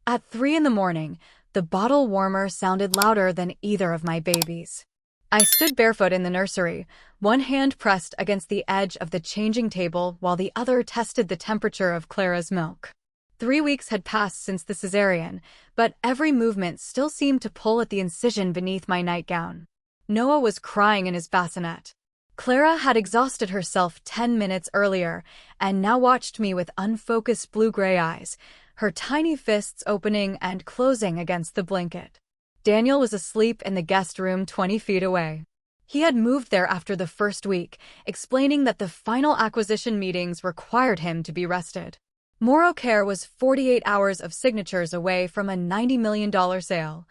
At 3 in the morning, the bottle warmer sounded louder than either of my babies. I stood barefoot in the nursery, one hand pressed against the edge of the changing table while the other tested the temperature of Clara's milk. 3 weeks had passed since the cesarean, but every movement still seemed to pull at the incision beneath my nightgown. Noah was crying in his bassinet. Clara had exhausted herself 10 minutes earlier and now watched me with unfocused blue-gray eyes, her tiny fists opening and closing against the blanket. Daniel was asleep in the guest room 20 feet away. He had moved there after the first week, explaining that the final acquisition meetings required him to be rested. Morocare was 48 hours of signatures away from a $90 million sale,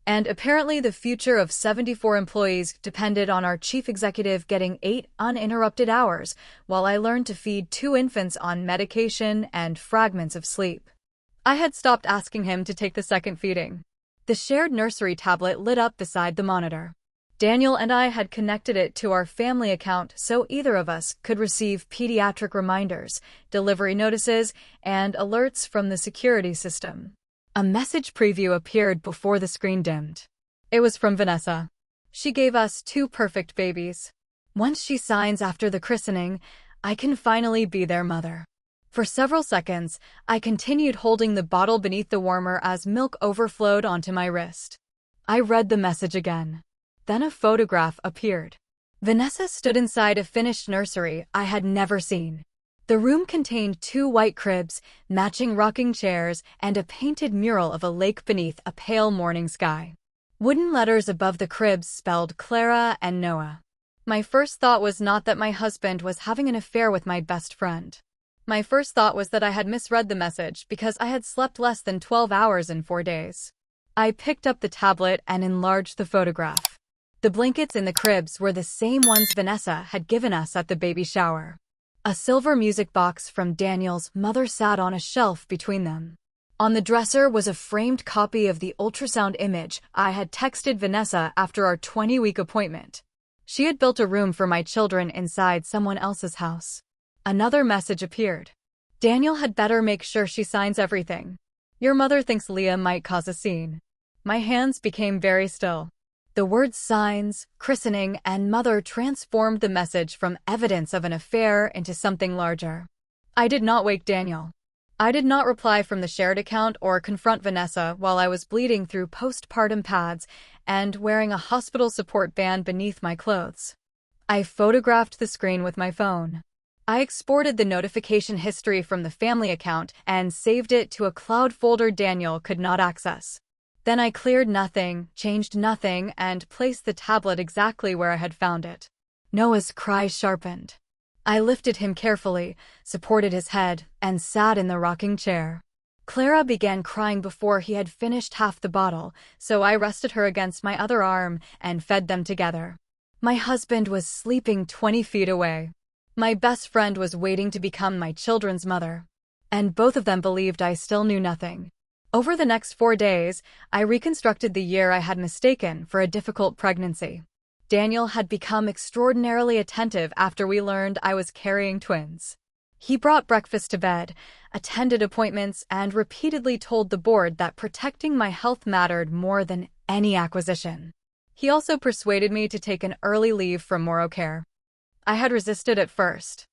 and apparently the future of 74 employees depended on our chief executive getting 8 uninterrupted hours while I learned to feed 2 infants on medication and fragments of sleep. I had stopped asking him to take the second feeding. The shared nursery tablet lit up beside the monitor. Daniel and I had connected it to our family account so either of us could receive pediatric reminders, delivery notices, and alerts from the security system. A message preview appeared before the screen dimmed. It was from Vanessa. She gave us 2 perfect babies. Once she signs after the christening, I can finally be their mother. For several seconds, I continued holding the bottle beneath the warmer as milk overflowed onto my wrist. I read the message again. Then a photograph appeared. Vanessa stood inside a finished nursery I had never seen. The room contained 2 white cribs, matching rocking chairs, and a painted mural of a lake beneath a pale morning sky. Wooden letters above the cribs spelled Clara and Noah. My first thought was not that my husband was having an affair with my best friend. My first thought was that I had misread the message because I had slept less than 12 hours in 4 days. I picked up the tablet and enlarged the photograph. The blankets in the cribs were the same ones Vanessa had given us at the baby shower. A silver music box from Daniel's mother sat on a shelf between them. On the dresser was a framed copy of the ultrasound image I had texted Vanessa after our 20-week appointment. She had built a room for my children inside someone else's house. Another message appeared. Daniel had better make sure she signs everything. Your mother thinks Leah might cause a scene. My hands became very still. The words signs, christening, and mother transformed the message from evidence of an affair into something larger. I did not wake Daniel. I did not reply from the shared account or confront Vanessa while I was bleeding through postpartum pads and wearing a hospital support band beneath my clothes. I photographed the screen with my phone. I exported the notification history from the family account and saved it to a cloud folder Daniel could not access. Then I cleared nothing, changed nothing, and placed the tablet exactly where I had found it. Noah's cry sharpened. I lifted him carefully, supported his head, and sat in the rocking chair. Clara began crying before he had finished half the bottle, so I rested her against my other arm and fed them together. My husband was sleeping 20 feet away. My best friend was waiting to become my children's mother. And both of them believed I still knew nothing. Over the next 4 days, I reconstructed the year I had mistaken for a difficult pregnancy. Daniel had become extraordinarily attentive after we learned I was carrying twins. He brought breakfast to bed, attended appointments, and repeatedly told the board that protecting my health mattered more than any acquisition. He also persuaded me to take an early leave from Morocare. I had resisted at first.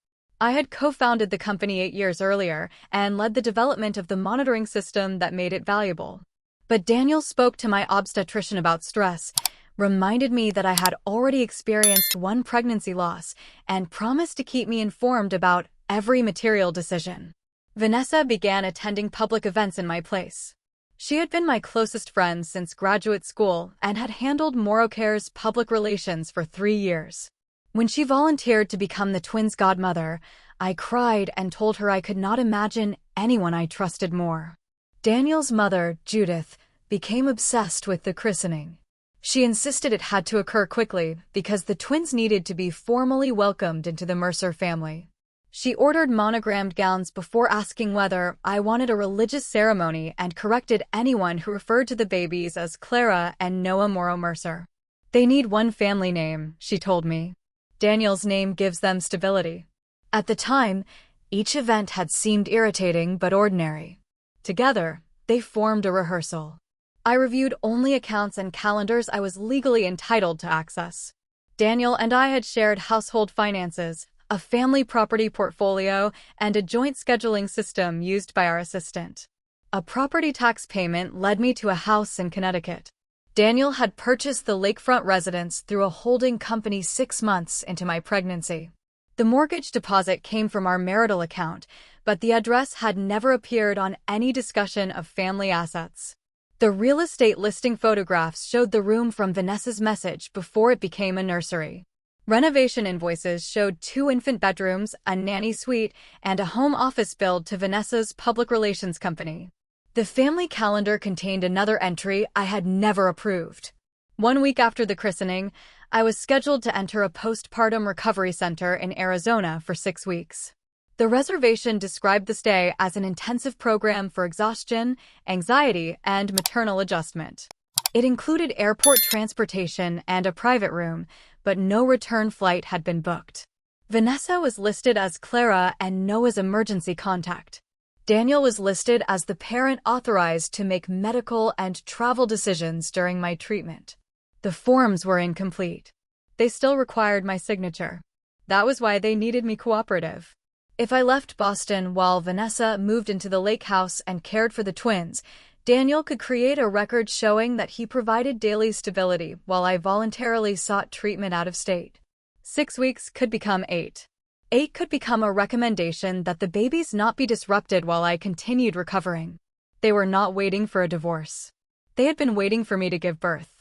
I had co-founded the company 8 years earlier and led the development of the monitoring system that made it valuable. But Daniel spoke to my obstetrician about stress, reminded me that I had already experienced 1 pregnancy loss, and promised to keep me informed about every material decision. Vanessa began attending public events in my place. She had been my closest friend since graduate school and had handled Morocare's public relations for 3 years. When she volunteered to become the twins' godmother, I cried and told her I could not imagine anyone I trusted more. Daniel's mother, Judith, became obsessed with the christening. She insisted it had to occur quickly because the twins needed to be formally welcomed into the Mercer family. She ordered monogrammed gowns before asking whether I wanted a religious ceremony and corrected anyone who referred to the babies as Clara and Noah Morrow Mercer. They need one family name, she told me. Daniel's name gives them stability. At the time, each event had seemed irritating but ordinary. Together, they formed a rehearsal. I reviewed only accounts and calendars I was legally entitled to access. Daniel and I had shared household finances, a family property portfolio, and a joint scheduling system used by our assistant. A property tax payment led me to a house in Connecticut. Daniel had purchased the lakefront residence through a holding company 6 months into my pregnancy. The mortgage deposit came from our marital account, but the address had never appeared on any discussion of family assets. The real estate listing photographs showed the room from Vanessa's message before it became a nursery. Renovation invoices showed 2 infant bedrooms, a nanny suite, and a home office billed to Vanessa's public relations company. The family calendar contained another entry I had never approved. 1 week after the christening, I was scheduled to enter a postpartum recovery center in Arizona for 6 weeks. The reservation described the stay as an intensive program for exhaustion, anxiety, and maternal adjustment. It included airport transportation and a private room, but no return flight had been booked. Vanessa was listed as Clara and Noah's emergency contact. Daniel was listed as the parent authorized to make medical and travel decisions during my treatment. The forms were incomplete. They still required my signature. That was why they needed me cooperative. If I left Boston while Vanessa moved into the lake house and cared for the twins, Daniel could create a record showing that he provided daily stability while I voluntarily sought treatment out of state. 6 weeks could become 8. 8 could become a recommendation that the babies not be disrupted while I continued recovering. They were not waiting for a divorce. They had been waiting for me to give birth.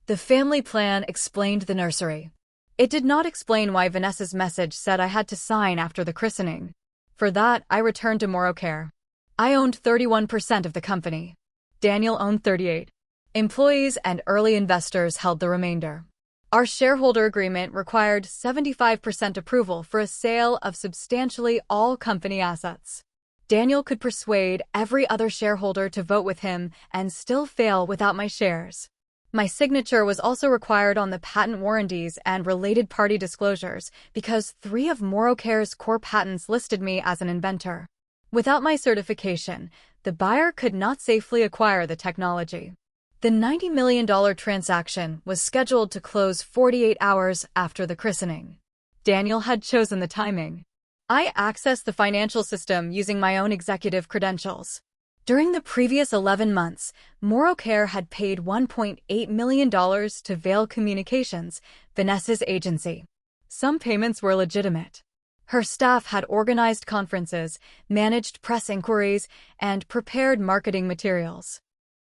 The family plan explained the nursery. It did not explain why Vanessa's message said I had to sign after the christening. For that, I returned to MoroCare. I owned 31% of the company. Daniel owned 38%. Employees and early investors held the remainder. Our shareholder agreement required 75% approval for a sale of substantially all company assets. Daniel could persuade every other shareholder to vote with him and still fail without my shares. My signature was also required on the patent warranties and related party disclosures because 3 of MoroCare's core patents listed me as an inventor. Without my certification, the buyer could not safely acquire the technology. The $90 million transaction was scheduled to close 48 hours after the christening. Daniel had chosen the timing. I accessed the financial system using my own executive credentials. During the previous 11 months, MoroCare had paid $1.8 million to Vail Communications, Vanessa's agency. Some payments were legitimate. Her staff had organized conferences, managed press inquiries, and prepared marketing materials.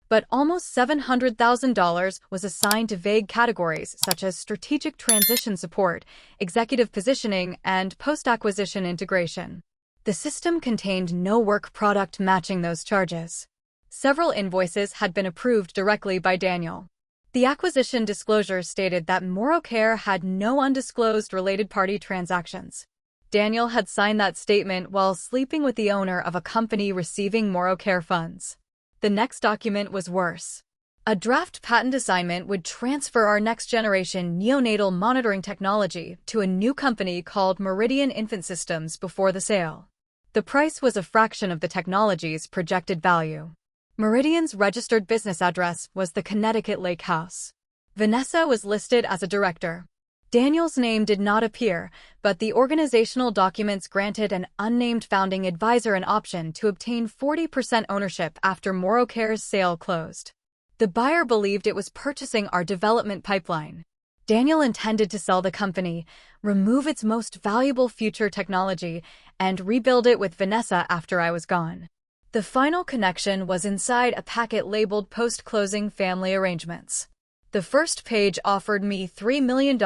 But almost $700,000 was assigned to vague categories such as strategic transition support, executive positioning, and post-acquisition integration. The system contained no work product matching those charges. Several invoices had been approved directly by Daniel. The acquisition disclosure stated that MoroCare had no undisclosed related party transactions. Daniel had signed that statement while sleeping with the owner of a company receiving MoroCare funds. The next document was worse. A draft patent assignment would transfer our next-generation neonatal monitoring technology to a new company called Meridian Infant Systems before the sale. The price was a fraction of the technology's projected value. Meridian's registered business address was the Connecticut Lake House. Vanessa was listed as a director. Daniel's name did not appear, but the organizational documents granted an unnamed founding advisor an option to obtain 40% ownership after MoroCare's sale closed. The buyer believed it was purchasing our development pipeline. Daniel intended to sell the company, remove its most valuable future technology, and rebuild it with Vanessa after I was gone. The final connection was inside a packet labeled Post-Closing Family Arrangements. The first page offered me $3 million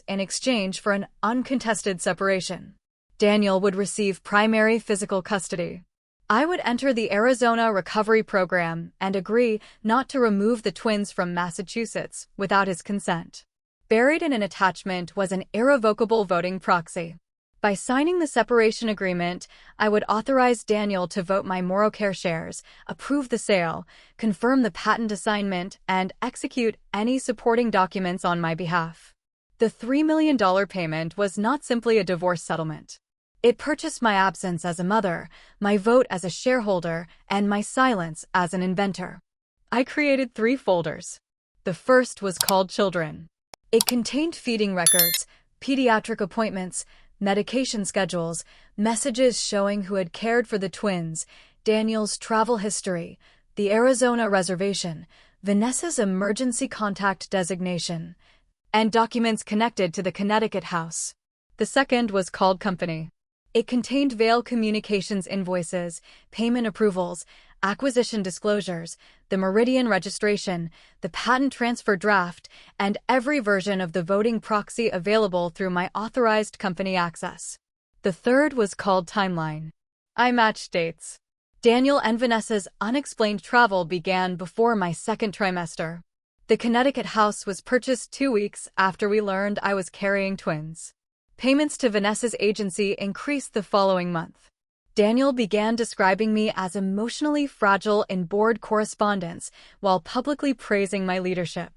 in exchange for an uncontested separation. Daniel would receive primary physical custody. I would enter the Arizona Recovery Program and agree not to remove the twins from Massachusetts without his consent. Buried in an attachment was an irrevocable voting proxy. By signing the separation agreement, I would authorize Daniel to vote my MoroCare shares, approve the sale, confirm the patent assignment, and execute any supporting documents on my behalf. The $3 million payment was not simply a divorce settlement. It purchased my absence as a mother, my vote as a shareholder, and my silence as an inventor. I created 3 folders. The first was called Children. It contained feeding records, pediatric appointments, medication schedules, messages showing who had cared for the twins, Daniel's travel history, the Arizona reservation, Vanessa's emergency contact designation, and documents connected to the Connecticut house. The second was called Company. It contained Vail Communications invoices, payment approvals, acquisition disclosures, the Meridian registration, the patent transfer draft, and every version of the voting proxy available through my authorized company access. The third was called Timeline. I matched dates. Daniel and Vanessa's unexplained travel began before my second trimester. The Connecticut house was purchased 2 weeks after we learned I was carrying twins. Payments to Vanessa's agency increased the following month. Daniel began describing me as emotionally fragile in board correspondence while publicly praising my leadership.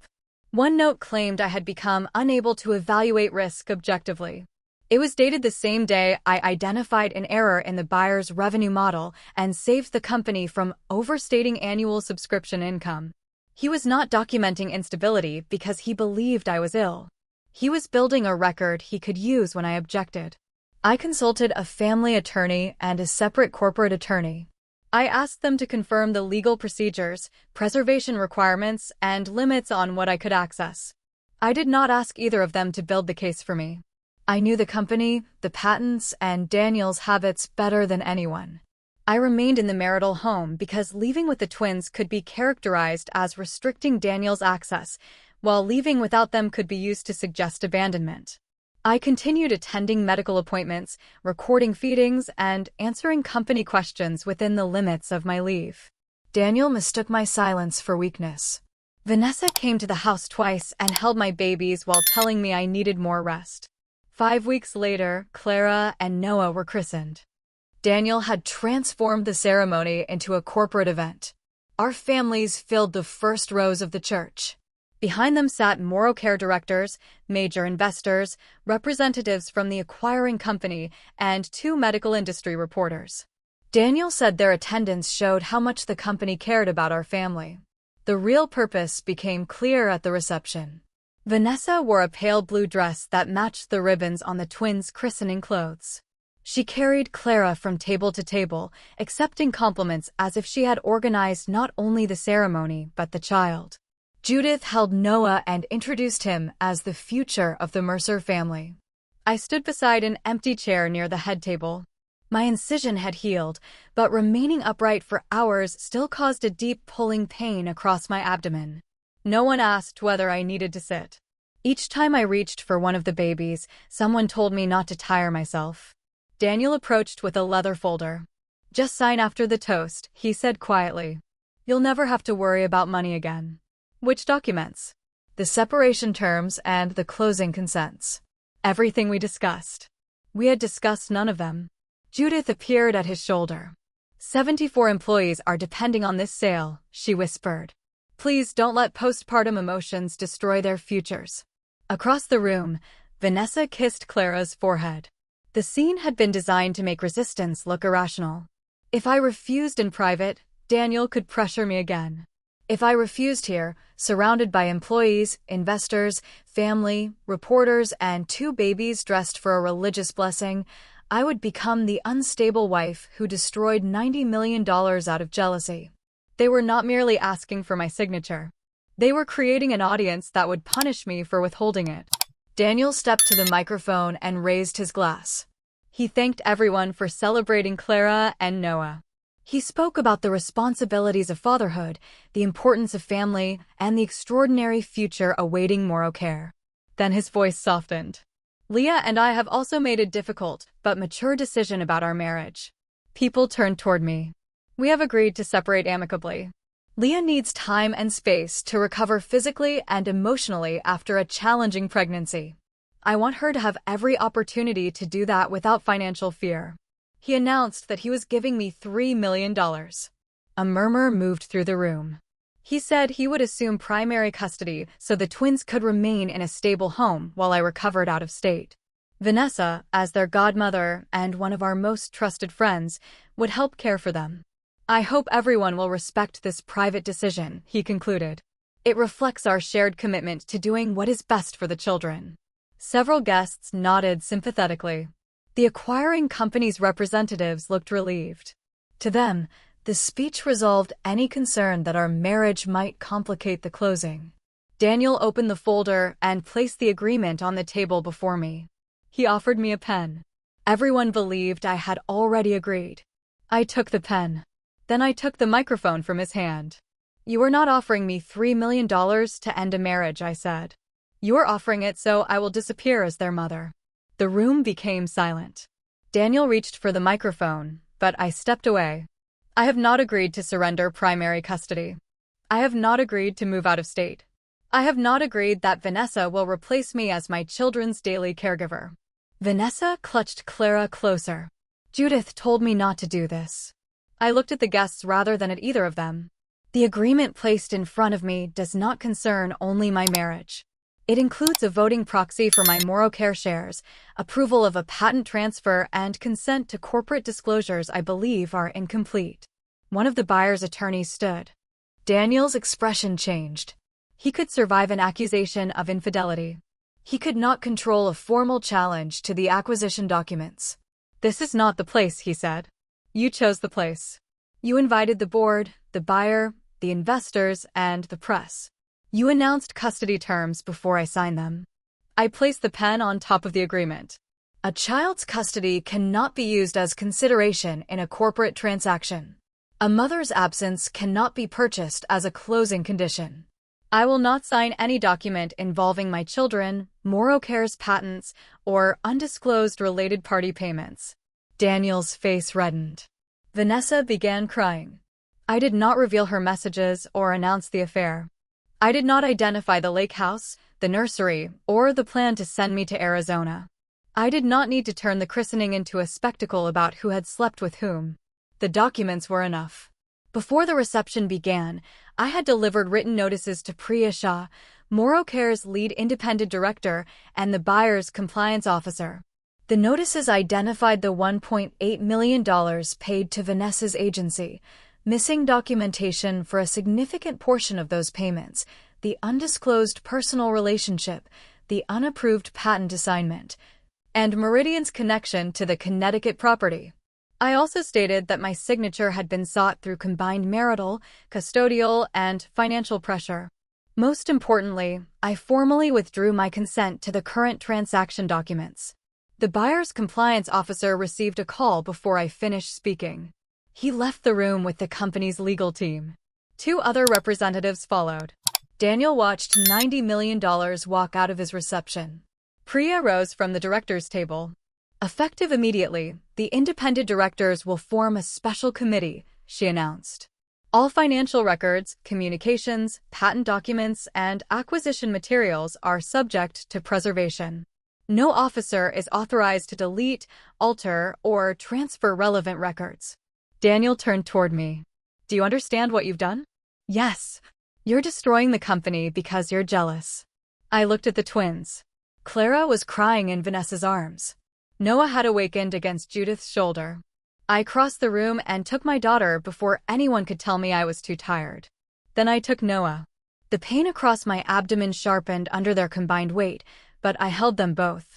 One note claimed I had become unable to evaluate risk objectively. It was dated the same day I identified an error in the buyer's revenue model and saved the company from overstating annual subscription income. He was not documenting instability because he believed I was ill. He was building a record he could use when I objected. I consulted a family attorney and a separate corporate attorney. I asked them to confirm the legal procedures, preservation requirements, and limits on what I could access. I did not ask either of them to build the case for me. I knew the company, the patents, and Daniel's habits better than anyone. I remained in the marital home because leaving with the twins could be characterized as restricting Daniel's access, while leaving without them could be used to suggest abandonment. I continued attending medical appointments, recording feedings, and answering company questions within the limits of my leave. Daniel mistook my silence for weakness. Vanessa came to the house twice and held my babies while telling me I needed more rest. 5 weeks later, Clara and Noah were christened. Daniel had transformed the ceremony into a corporate event. Our families filled the first rows of the church. Behind them sat MoroCare directors, major investors, representatives from the acquiring company, and 2 medical industry reporters. Daniel said their attendance showed how much the company cared about our family. The real purpose became clear at the reception. Vanessa wore a pale blue dress that matched the ribbons on the twins' christening clothes. She carried Clara from table to table, accepting compliments as if she had organized not only the ceremony but the child. Judith held Noah and introduced him as the future of the Mercer family. I stood beside an empty chair near the head table. My incision had healed, but remaining upright for hours still caused a deep pulling pain across my abdomen. No one asked whether I needed to sit. Each time I reached for one of the babies, someone told me not to tire myself. Daniel approached with a leather folder. "Just sign after the toast," he said quietly. "You'll never have to worry about money again." "Which documents?" "The separation terms and the closing consents." Everything we discussed. We had discussed none of them. Judith appeared at his shoulder. 74 employees are depending on this sale, she whispered. Please don't let postpartum emotions destroy their futures. Across the room, Vanessa kissed Clara's forehead. The scene had been designed to make resistance look irrational. If I refused in private, Daniel could pressure me again. If I refused here, surrounded by employees, investors, family, reporters, and 2 babies dressed for a religious blessing, I would become the unstable wife who destroyed $90 million out of jealousy. They were not merely asking for my signature. They were creating an audience that would punish me for withholding it. Daniel stepped to the microphone and raised his glass. He thanked everyone for celebrating Clara and Noah. He spoke about the responsibilities of fatherhood, the importance of family, and the extraordinary future awaiting MoroCare. Then his voice softened. Leah and I have also made a difficult but mature decision about our marriage. People turned toward me. We have agreed to separate amicably. Leah needs time and space to recover physically and emotionally after a challenging pregnancy. I want her to have every opportunity to do that without financial fear. He announced that he was giving me $3 million. A murmur moved through the room. He said he would assume primary custody so the twins could remain in a stable home while I recovered out of state. Vanessa, as their godmother and one of our most trusted friends, would help care for them. I hope everyone will respect this private decision, he concluded. It reflects our shared commitment to doing what is best for the children. Several guests nodded sympathetically. The acquiring company's representatives looked relieved. To them, the speech resolved any concern that our marriage might complicate the closing. Daniel opened the folder and placed the agreement on the table before me. He offered me a pen. Everyone believed I had already agreed. I took the pen. Then I took the microphone from his hand. You are not offering me $3 million to end a marriage, I said. You are offering it so I will disappear as their mother. The room became silent. Daniel reached for the microphone, but I stepped away. I have not agreed to surrender primary custody. I have not agreed to move out of state. I have not agreed that Vanessa will replace me as my children's daily caregiver. Vanessa clutched Clara closer. Judith told me not to do this. I looked at the guests rather than at either of them. The agreement placed in front of me does not concern only my marriage. It includes a voting proxy for my MoroCare shares, approval of a patent transfer, and consent to corporate disclosures I believe are incomplete. One of the buyer's attorneys stood. Daniel's expression changed. He could survive an accusation of infidelity. He could not control a formal challenge to the acquisition documents. This is not the place, he said. You chose the place. You invited the board, the buyer, the investors, and the press. You announced custody terms before I signed them. I placed the pen on top of the agreement. A child's custody cannot be used as consideration in a corporate transaction. A mother's absence cannot be purchased as a closing condition. I will not sign any document involving my children, MoroCare's patents, or undisclosed related party payments. Daniel's face reddened. Vanessa began crying. I did not reveal her messages or announce the affair. I did not identify the lake house, the nursery, or the plan to send me to Arizona. I did not need to turn the christening into a spectacle about who had slept with whom. The documents were enough. Before the reception began, I had delivered written notices to Priya Shah, MoroCare's lead independent director, and the buyer's compliance officer. The notices identified the $1.8 million paid to Vanessa's agency, missing documentation for a significant portion of those payments, the undisclosed personal relationship, the unapproved patent assignment, and Meridian's connection to the Connecticut property. I also stated that my signature had been sought through combined marital, custodial, and financial pressure. Most importantly, I formally withdrew my consent to the current transaction documents. The buyer's compliance officer received a call before I finished speaking. He left the room with the company's legal team. 2 other representatives followed. Daniel watched $90 million walk out of his reception. Priya rose from the director's table. Effective immediately, the independent directors will form a special committee, she announced. All financial records, communications, patent documents, and acquisition materials are subject to preservation. No officer is authorized to delete, alter, or transfer relevant records. Daniel turned toward me. Do you understand what you've done? Yes. You're destroying the company because you're jealous. I looked at the twins. Clara was crying in Vanessa's arms. Noah had awakened against Judith's shoulder. I crossed the room and took my daughter before anyone could tell me I was too tired. Then I took Noah. The pain across my abdomen sharpened under their combined weight, but I held them both.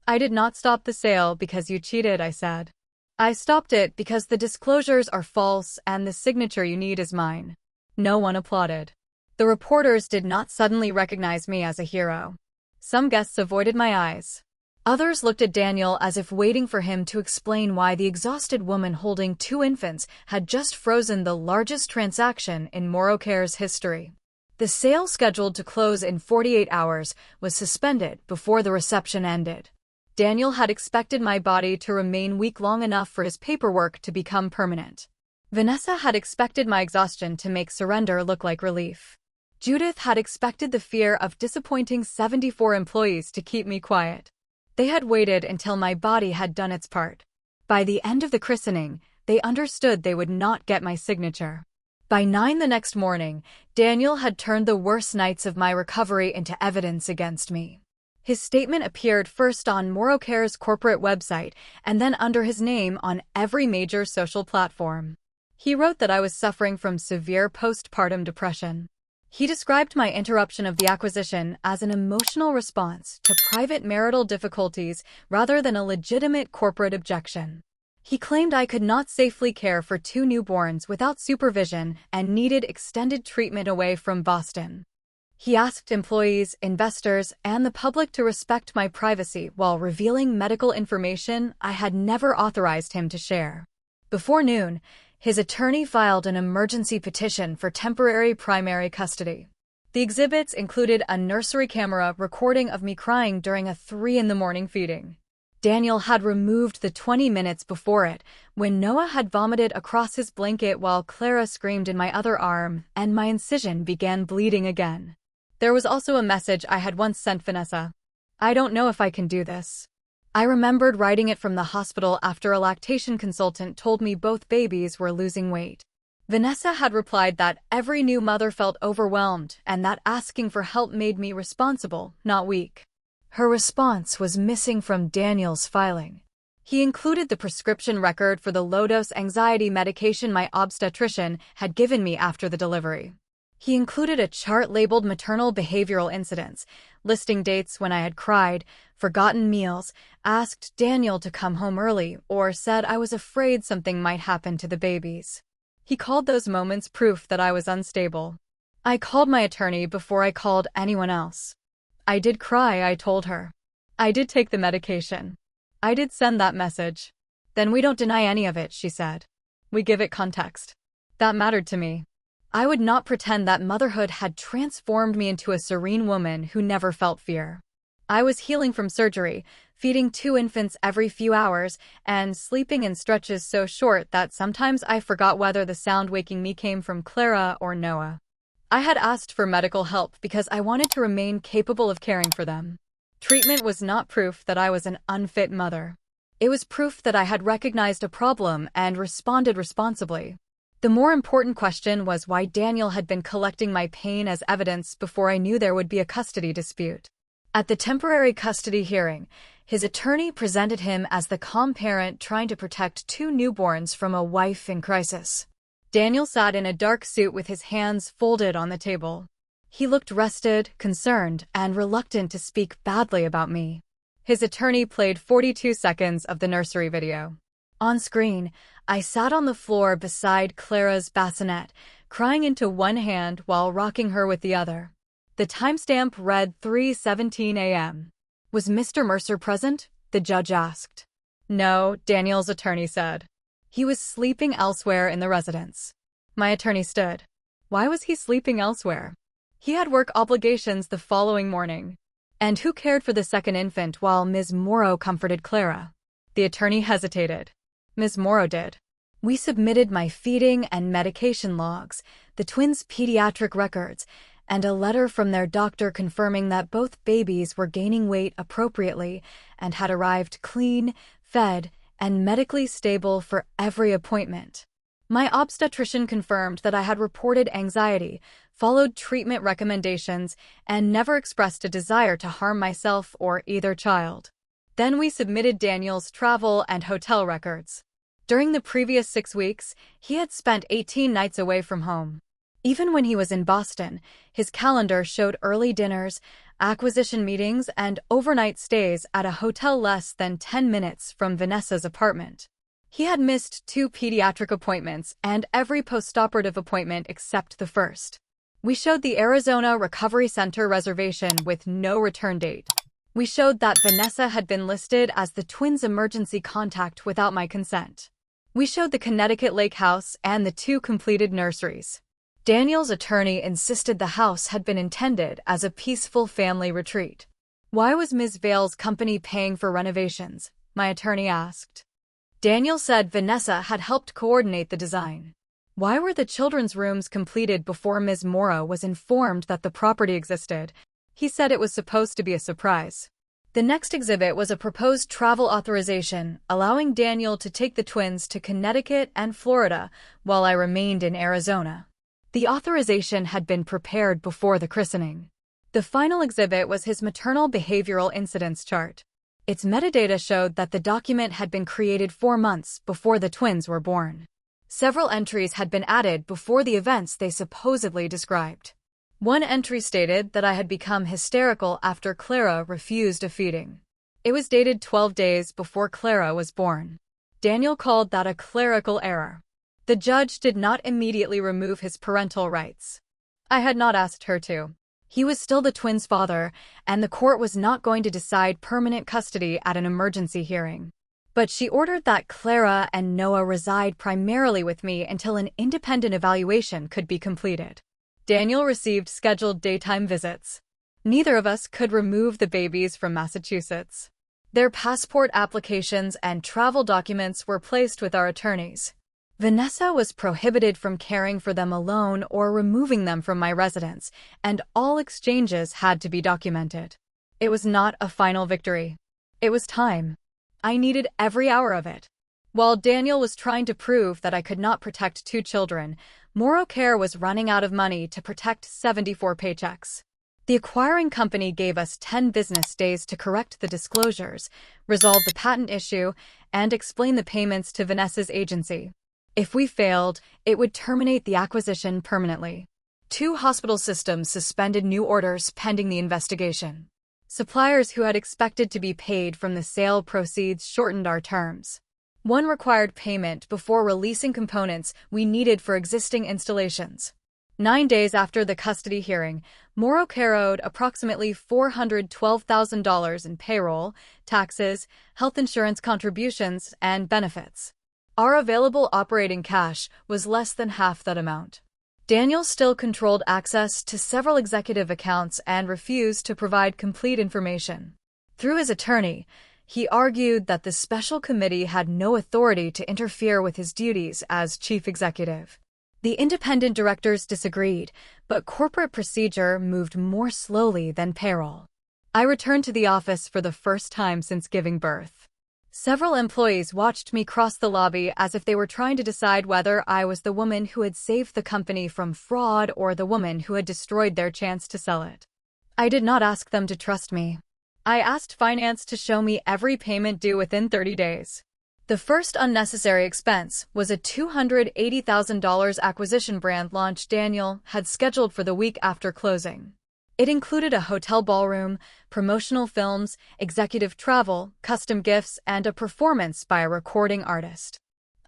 I did not stop the sale because you cheated, I said. I stopped it because the disclosures are false and the signature you need is mine. No one applauded. The reporters did not suddenly recognize me as a hero. Some guests avoided my eyes. Others looked at Daniel as if waiting for him to explain why the exhausted woman holding 2 infants had just frozen the largest transaction in MoroCare's history. The sale scheduled to close in 48 hours was suspended before the reception ended. Daniel had expected my body to remain weak long enough for his paperwork to become permanent. Vanessa had expected my exhaustion to make surrender look like relief. Judith had expected the fear of disappointing 74 employees to keep me quiet. They had waited until my body had done its part. By the end of the christening, they understood they would not get my signature. By 9 the next morning, Daniel had turned the worst nights of my recovery into evidence against me. His statement appeared first on Morocare's corporate website and then under his name on every major social platform. He wrote that I was suffering from severe postpartum depression. He described my interruption of the acquisition as an emotional response to private marital difficulties rather than a legitimate corporate objection. He claimed I could not safely care for 2 newborns without supervision and needed extended treatment away from Boston. He asked employees, investors, and the public to respect my privacy while revealing medical information I had never authorized him to share. Before noon, his attorney filed an emergency petition for temporary primary custody. The exhibits included a nursery camera recording of me crying during a 3 a.m. feeding. Daniel had removed the 20 minutes before it, when Noah had vomited across his blanket while Clara screamed in my other arm, and my incision began bleeding again. There was also a message I had once sent Vanessa. I don't know if I can do this. I remembered writing it from the hospital after a lactation consultant told me both babies were losing weight. Vanessa had replied that every new mother felt overwhelmed and that asking for help made me responsible, not weak. Her response was missing from Daniel's filing. He included the prescription record for the low-dose anxiety medication my obstetrician had given me after the delivery. He included a chart labeled maternal behavioral incidents, listing dates when I had cried, forgotten meals, asked Daniel to come home early, or said I was afraid something might happen to the babies. He called those moments proof that I was unstable. I called my attorney before I called anyone else. I did cry, I told her. I did take the medication. I did send that message. Then we don't deny any of it, she said. We give it context. That mattered to me. I would not pretend that motherhood had transformed me into a serene woman who never felt fear. I was healing from surgery, feeding 2 infants every few hours, and sleeping in stretches so short that sometimes I forgot whether the sound waking me came from Clara or Noah. I had asked for medical help because I wanted to remain capable of caring for them. Treatment was not proof that I was an unfit mother. It was proof that I had recognized a problem and responded responsibly. The more important question was why Daniel had been collecting my pain as evidence before I knew there would be a custody dispute. At the temporary custody hearing, his attorney presented him as the calm parent trying to protect 2 newborns from a wife in crisis. Daniel sat in a dark suit with his hands folded on the table. He looked rested, concerned, and reluctant to speak badly about me. His attorney played 42 seconds of the nursery video. On screen, I sat on the floor beside Clara's bassinet, crying into one hand while rocking her with the other. The timestamp read 3:17 a.m. Was Mr. Mercer present? The judge asked. No, Daniel's attorney said. He was sleeping elsewhere in the residence. My attorney stood. Why was he sleeping elsewhere? He had work obligations the following morning. And who cared for the second infant while Ms. Morrow comforted Clara? The attorney hesitated. Ms. Morrow did. We submitted my feeding and medication logs, the twins' pediatric records, and a letter from their doctor confirming that both babies were gaining weight appropriately and had arrived clean, fed, and medically stable for every appointment. My obstetrician confirmed that I had reported anxiety, followed treatment recommendations, and never expressed a desire to harm myself or either child. Then we submitted Daniel's travel and hotel records. During the previous 6 weeks, he had spent 18 nights away from home. Even when he was in Boston, his calendar showed early dinners, acquisition meetings, and overnight stays at a hotel less than 10 minutes from Vanessa's apartment. He had missed 2 pediatric appointments and every postoperative appointment except the first. We showed the Arizona Recovery Center reservation with no return date. We showed that Vanessa had been listed as the twins' emergency contact without my consent. We showed the Connecticut Lake House and the 2 completed nurseries. Daniel's attorney insisted the house had been intended as a peaceful family retreat. Why was Ms. Vale's company paying for renovations? My attorney asked. Daniel said Vanessa had helped coordinate the design. Why were the children's rooms completed before Ms. Morrow was informed that the property existed? He said it was supposed to be a surprise. The next exhibit was a proposed travel authorization, allowing Daniel to take the twins to Connecticut and Florida while I remained in Arizona. The authorization had been prepared before the christening. The The final exhibit was his maternal behavioral incidence chart. Its metadata showed that the document had been created 4 months before the twins were born. Several entries had been added before the events they supposedly described. One entry stated that I had become hysterical after Clara refused a feeding. It was dated 12 days before Clara was born. Daniel called that a clerical error. The judge did not immediately remove his parental rights. I had not asked her to. He was still the twins' father, and the court was not going to decide permanent custody at an emergency hearing. But she ordered that Clara and Noah reside primarily with me until an independent evaluation could be completed. Daniel received scheduled daytime visits. Neither of us could remove the babies from Massachusetts. Their passport applications and travel documents were placed with our attorneys. Vanessa was prohibited from caring for them alone or removing them from my residence, and all exchanges had to be documented. It was not a final victory. It was time. I needed every hour of it. While Daniel was trying to prove that I could not protect 2 children, MoroCare was running out of money to protect 74 paychecks. The acquiring company gave us 10 business days to correct the disclosures, resolve the patent issue, and explain the payments to Vanessa's agency. If we failed, it would terminate the acquisition permanently. 2 hospital systems suspended new orders pending the investigation. Suppliers who had expected to be paid from the sale proceeds shortened our terms. One required payment before releasing components we needed for existing installations. 9 days after the custody hearing, MoroCare owed approximately $412,000 in payroll, taxes, health insurance contributions, and benefits. Our available operating cash was less than half that amount. Daniel still controlled access to several executive accounts and refused to provide complete information. Through his attorney, he argued that the special committee had no authority to interfere with his duties as chief executive. The independent directors disagreed, but corporate procedure moved more slowly than payroll. I returned to the office for the first time since giving birth. Several employees watched me cross the lobby as if they were trying to decide whether I was the woman who had saved the company from fraud or the woman who had destroyed their chance to sell it. I did not ask them to trust me. I asked finance to show me every payment due within 30 days. The first unnecessary expense was a $280,000 acquisition brand launch Daniel had scheduled for the week after closing. It included a hotel ballroom, promotional films, executive travel, custom gifts, and a performance by a recording artist.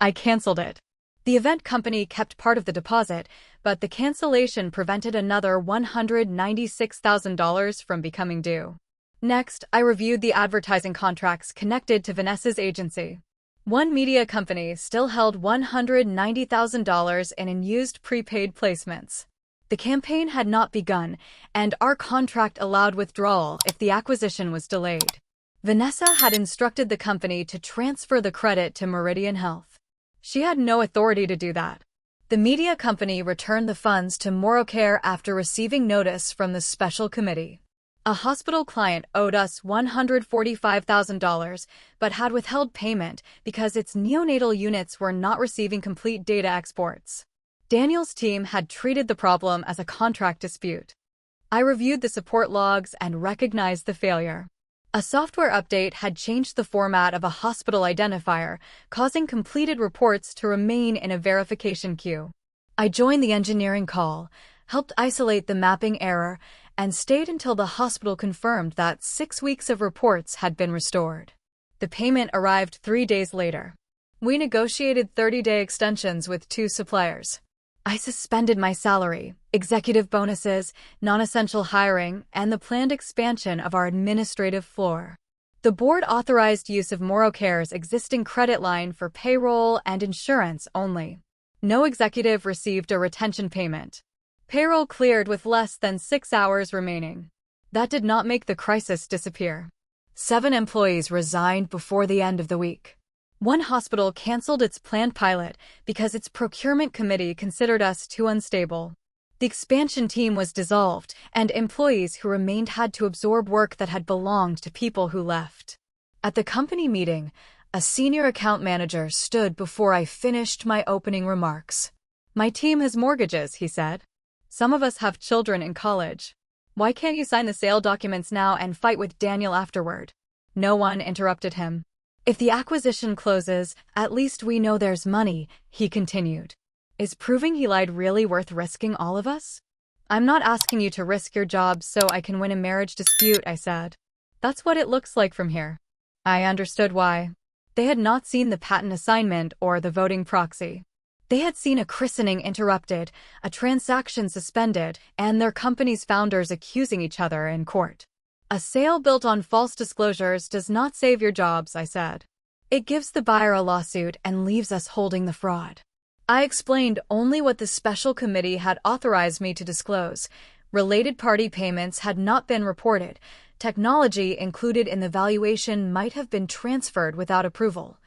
I canceled it. The event company kept part of the deposit, but the cancellation prevented another $196,000 from becoming due. Next, I reviewed the advertising contracts connected to Vanessa's agency. One media company still held $190,000 in unused prepaid placements. The campaign had not begun, and our contract allowed withdrawal if the acquisition was delayed. Vanessa had instructed the company to transfer the credit to Meridian Health. She had no authority to do that. The media company returned the funds to MoroCare after receiving notice from the special committee. A hospital client owed us $145,000, but had withheld payment because its neonatal units were not receiving complete data exports. Daniel's team had treated the problem as a contract dispute. I reviewed the support logs and recognized the failure. A software update had changed the format of a hospital identifier, causing completed reports to remain in a verification queue. I joined the engineering call, helped isolate the mapping error, and stayed until the hospital confirmed that 6 weeks of reports had been restored. The payment arrived 3 days later. We negotiated 30-day extensions with 2 suppliers. I suspended my salary, executive bonuses, non-essential hiring, and the planned expansion of our administrative floor. The board authorized use of MoroCare's existing credit line for payroll and insurance only. No executive received a retention payment. Payroll cleared with less than 6 hours remaining. That did not make the crisis disappear. 7 employees resigned before the end of the week. One hospital canceled its planned pilot because its procurement committee considered us too unstable. The expansion team was dissolved, and employees who remained had to absorb work that had belonged to people who left. At the company meeting, a senior account manager stood before I finished my opening remarks. "My team has mortgages," he said. "Some of us have children in college." Why can't you sign the sale documents now and fight with Daniel afterward? No one interrupted him. If the acquisition closes, at least we know there's money, he continued. Is proving he lied really worth risking all of us? I'm not asking you to risk your job so I can win a marriage dispute, I said. That's what it looks like from here. I understood why. They had not seen the patent assignment or the voting proxy. They had seen a christening interrupted, a transaction suspended, and their company's founders accusing each other in court. A sale built on false disclosures does not save your jobs, I said. It gives the buyer a lawsuit and leaves us holding the fraud. I explained only what the special committee had authorized me to disclose. Related party payments had not been reported. Technology included in the valuation might have been transferred without approval.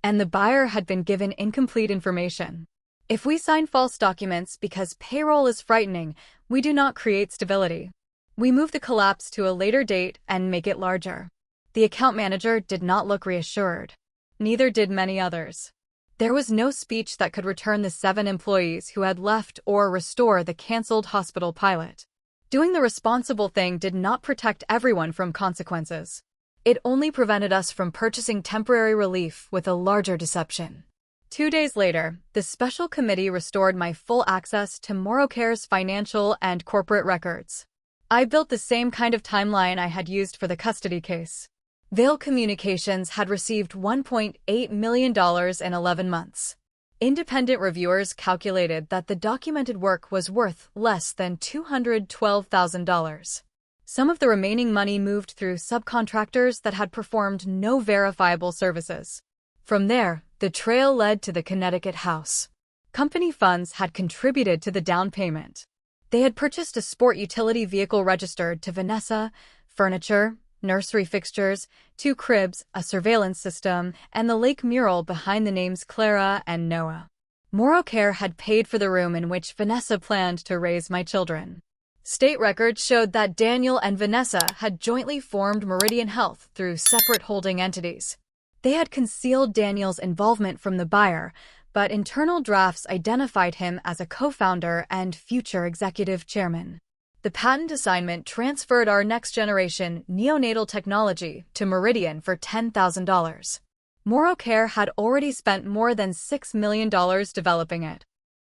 And the buyer had been given incomplete information. If we sign false documents because payroll is frightening, we do not create stability. We move the collapse to a later date and make it larger. The account manager did not look reassured. Neither did many others. There was no speech that could return the 7 employees who had left or restore the canceled hospital pilot. Doing the responsible thing did not protect everyone from consequences. It only prevented us from purchasing temporary relief with a larger deception. 2 days later, the special committee restored my full access to Morocare's financial and corporate records. I built the same kind of timeline I had used for the custody case. Vail Communications had received $1.8 million in 11 months. Independent reviewers calculated that the documented work was worth less than $212,000. Some of the remaining money moved through subcontractors that had performed no verifiable services. From there, the trail led to the Connecticut house. Company funds had contributed to the down payment. They had purchased a sport utility vehicle registered to Vanessa, furniture, nursery fixtures, 2 cribs, a surveillance system, and the lake mural behind the names Clara and Noah. Morocare had paid for the room in which Vanessa planned to raise my children. State records showed that Daniel and Vanessa had jointly formed Meridian Health through separate holding entities. They had concealed Daniel's involvement from the buyer, but internal drafts identified him as a co-founder and future executive chairman. The patent assignment transferred our next-generation neonatal technology to Meridian for $10,000. Morocare had already spent more than $6 million developing it.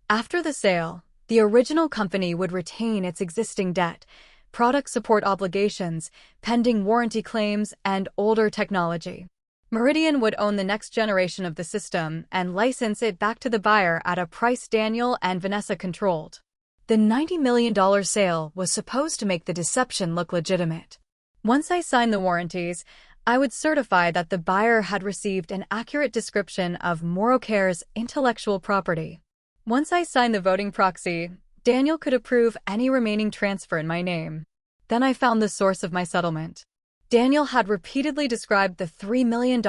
After the sale, the original company would retain its existing debt, product support obligations, pending warranty claims, and older technology. Meridian would own the next generation of the system and license it back to the buyer at a price Daniel and Vanessa controlled. The $90 million sale was supposed to make the deception look legitimate. Once I signed the warranties, I would certify that the buyer had received an accurate description of Morocare's intellectual property. Once I signed the voting proxy, Daniel could approve any remaining transfer in my name. Then I found the source of my settlement. Daniel had repeatedly described the $3 million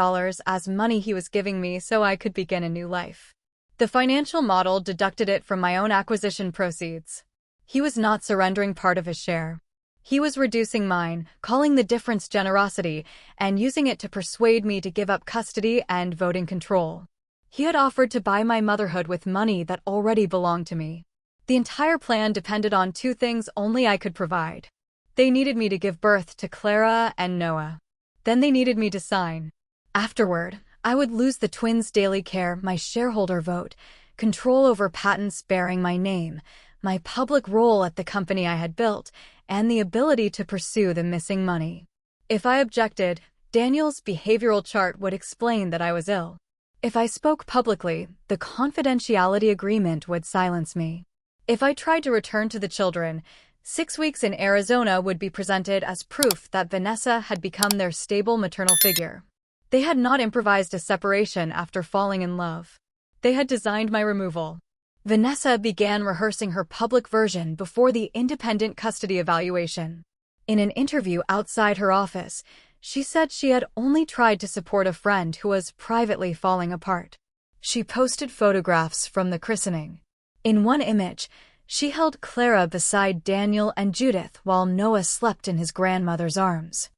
as money he was giving me so I could begin a new life. The financial model deducted it from my own acquisition proceeds. He was not surrendering part of his share. He was reducing mine, calling the difference generosity, and using it to persuade me to give up custody and voting control. He had offered to buy my motherhood with money that already belonged to me. The entire plan depended on 2 things only I could provide. They needed me to give birth to Clara and Noah. Then they needed me to sign. Afterward, I would lose the twins' daily care, my shareholder vote, control over patents bearing my name, my public role at the company I had built, and the ability to pursue the missing money. If I objected, Daniel's behavioral chart would explain that I was ill. If I spoke publicly, the confidentiality agreement would silence me. If I tried to return to the children, 6 weeks in Arizona would be presented as proof that Vanessa had become their stable maternal figure. They had not improvised a separation after falling in love. They had designed my removal. Vanessa began rehearsing her public version before the independent custody evaluation. In an interview outside her office, she said she had only tried to support a friend who was privately falling apart. She posted photographs from the christening. In one image, she held Clara beside Daniel and Judith while Noah slept in his grandmother's arms.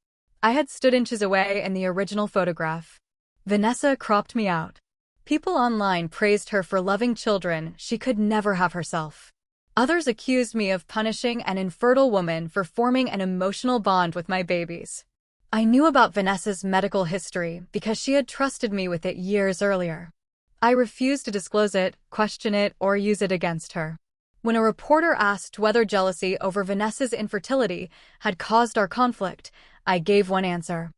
I had stood inches away in the original photograph. Vanessa cropped me out. People online praised her for loving children she could never have herself. Others accused me of punishing an infertile woman for forming an emotional bond with my babies. I knew about Vanessa's medical history because she had trusted me with it years earlier. I refused to disclose it, question it, or use it against her. When a reporter asked whether jealousy over Vanessa's infertility had caused our conflict, I gave one answer.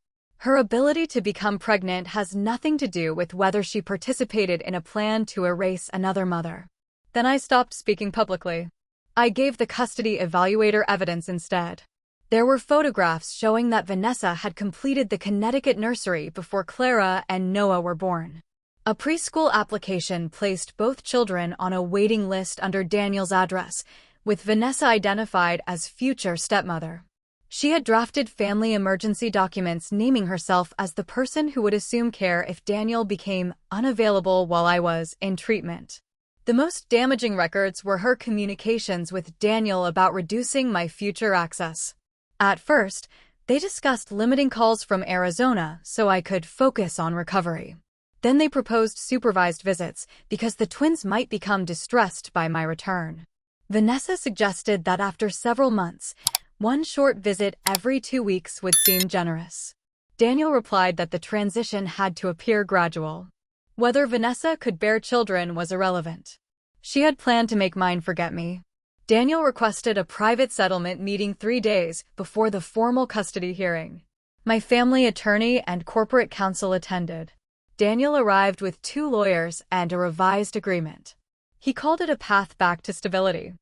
Her ability to become pregnant has nothing to do with whether she participated in a plan to erase another mother. Then I stopped speaking publicly. I gave the custody evaluator evidence instead. There were photographs showing that Vanessa had completed the Connecticut nursery before Clara and Noah were born. A preschool application placed both children on a waiting list under Daniel's address, with Vanessa identified as future stepmother. She had drafted family emergency documents naming herself as the person who would assume care if Daniel became unavailable while I was in treatment. The most damaging records were her communications with Daniel about reducing my future access. At first, they discussed limiting calls from Arizona so I could focus on recovery. Then they proposed supervised visits because the twins might become distressed by my return. Vanessa suggested that after several months, one short visit every 2 weeks would seem generous. Daniel replied that the transition had to appear gradual. Whether Vanessa could bear children was irrelevant. She had planned to make mine forget me. Daniel requested a private settlement meeting 3 days before the formal custody hearing. My family attorney and corporate counsel attended. Daniel arrived with 2 lawyers and a revised agreement. He called it a path back to stability.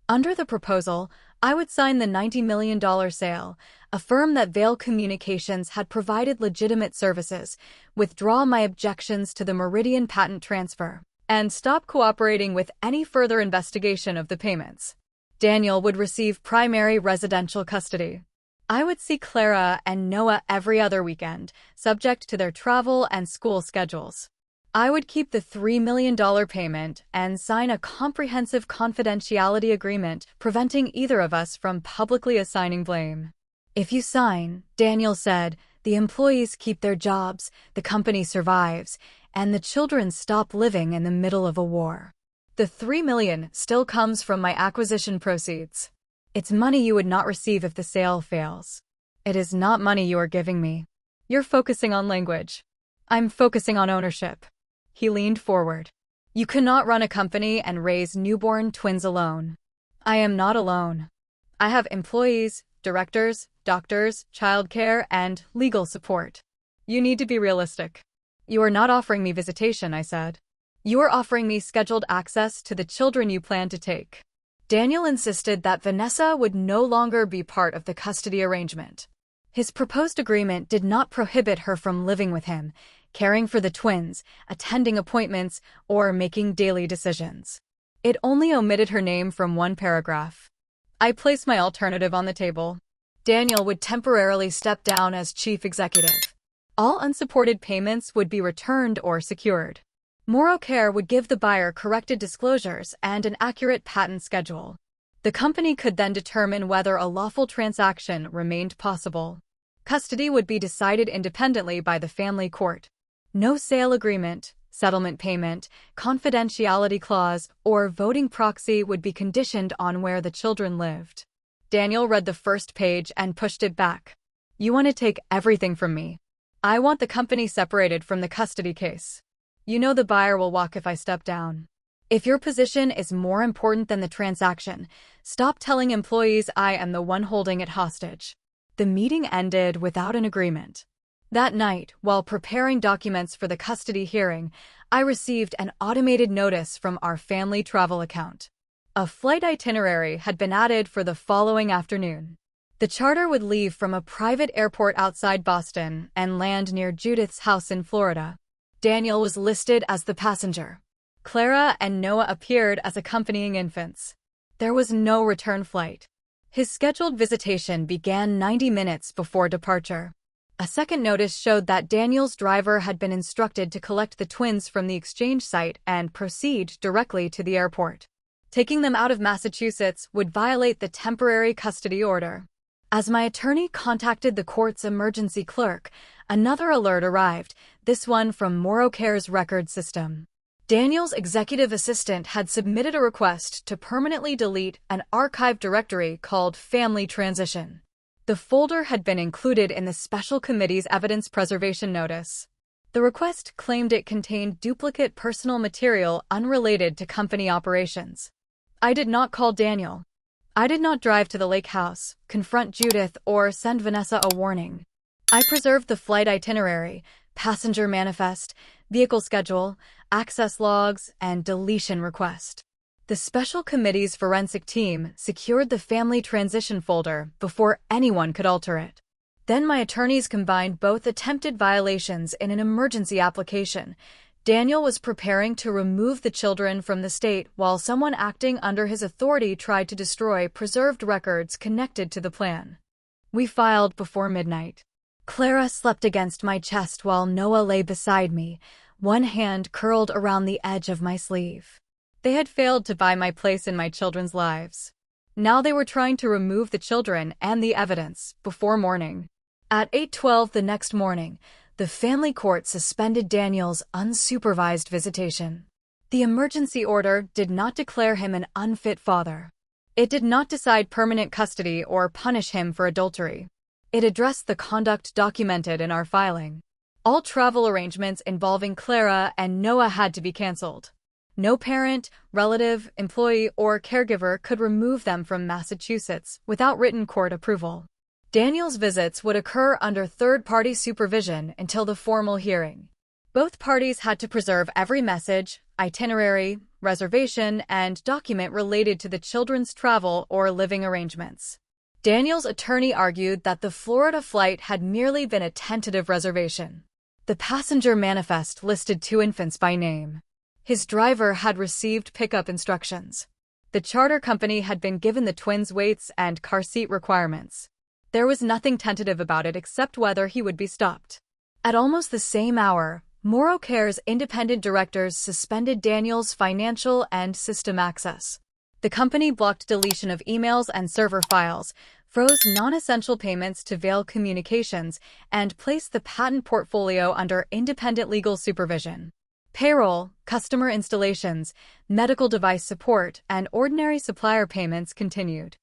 Under the proposal, I would sign the $90 million sale, affirm that Vail Communications had provided legitimate services, withdraw my objections to the Meridian patent transfer, and stop cooperating with any further investigation of the payments. Daniel would receive primary residential custody. I would see Clara and Noah every other weekend, subject to their travel and school schedules. I would keep the $3 million payment and sign a comprehensive confidentiality agreement preventing either of us from publicly assigning blame. If you sign, Daniel said, the employees keep their jobs, the company survives, and the children stop living in the middle of a war. The $3 million still comes from my acquisition proceeds. It's money you would not receive if the sale fails. It is not money you are giving me. You're focusing on language. I'm focusing on ownership. He leaned forward. You cannot run a company and raise newborn twins alone. I am not alone. I have employees, directors, doctors, childcare, and legal support. You need to be realistic. You are not offering me visitation, I said. You are offering me scheduled access to the children you plan to take. Daniel insisted that Vanessa would no longer be part of the custody arrangement. His proposed agreement did not prohibit her from living with him, caring for the twins, attending appointments, or making daily decisions. It only omitted her name from one paragraph. I placed my alternative on the table. Daniel would temporarily step down as chief executive. All unsupported payments would be returned or secured. MoroCare would give the buyer corrected disclosures and an accurate patent schedule. The company could then determine whether a lawful transaction remained possible. Custody would be decided independently by the family court. No sale agreement, settlement payment, confidentiality clause, or voting proxy would be conditioned on where the children lived. Daniel read the first page and pushed it back. You want to take everything from me. I want the company separated from the custody case. You know the buyer will walk if I step down. If your position is more important than the transaction, stop telling employees I am the one holding it hostage. The meeting ended without an agreement. That night, while preparing documents for the custody hearing, I received an automated notice from our family travel account. A flight itinerary had been added for the following afternoon. The charter would leave from a private airport outside Boston and land near Judith's house in Florida. Daniel was listed as the passenger. Clara and Noah appeared as accompanying infants. There was no return flight. His scheduled visitation began 90 minutes before departure. A second notice showed that Daniel's driver had been instructed to collect the twins from the exchange site and proceed directly to the airport. Taking them out of Massachusetts would violate the temporary custody order. As my attorney contacted the court's emergency clerk, another alert arrived, this one from MoroCare's record system. Daniel's executive assistant had submitted a request to permanently delete an archive directory called Family Transition. The folder had been included in the special committee's evidence preservation notice. The request claimed it contained duplicate personal material unrelated to company operations. I did not call Daniel. I did not drive to the lake house, confront Judith, or send Vanessa a warning. I preserved the flight itinerary, passenger manifest, vehicle schedule, access logs, and deletion request. The special committee's forensic team secured the family transition folder before anyone could alter it. Then my attorneys combined both attempted violations in an emergency application. Daniel was preparing to remove the children from the state while someone acting under his authority tried to destroy preserved records connected to the plan. We filed before midnight. Clara slept against my chest while Noah lay beside me, one hand curled around the edge of my sleeve. They had failed to buy my place in my children's lives. Now they were trying to remove the children and the evidence before morning. At 8:12 the next morning, the family court suspended Daniel's unsupervised visitation. The emergency order did not declare him an unfit father. It did not decide permanent custody or punish him for adultery. It addressed the conduct documented in our filing. All travel arrangements involving Clara and Noah had to be canceled. No parent, relative, employee, or caregiver could remove them from Massachusetts without written court approval. Daniel's visits would occur under third-party supervision until the formal hearing. Both parties had to preserve every message, itinerary, reservation, and document related to the children's travel or living arrangements. Daniel's attorney argued that the Florida flight had merely been a tentative reservation. The passenger manifest listed 2 infants by name. His driver had received pickup instructions. The charter company had been given the twins' weights and car seat requirements. There was nothing tentative about it except whether he would be stopped. At almost the same hour, MoroCare's independent directors suspended Daniel's financial and system access. The company blocked deletion of emails and server files, froze non-essential payments to Vail Communications, and placed the patent portfolio under independent legal supervision. Payroll, customer installations, medical device support, and ordinary supplier payments continued.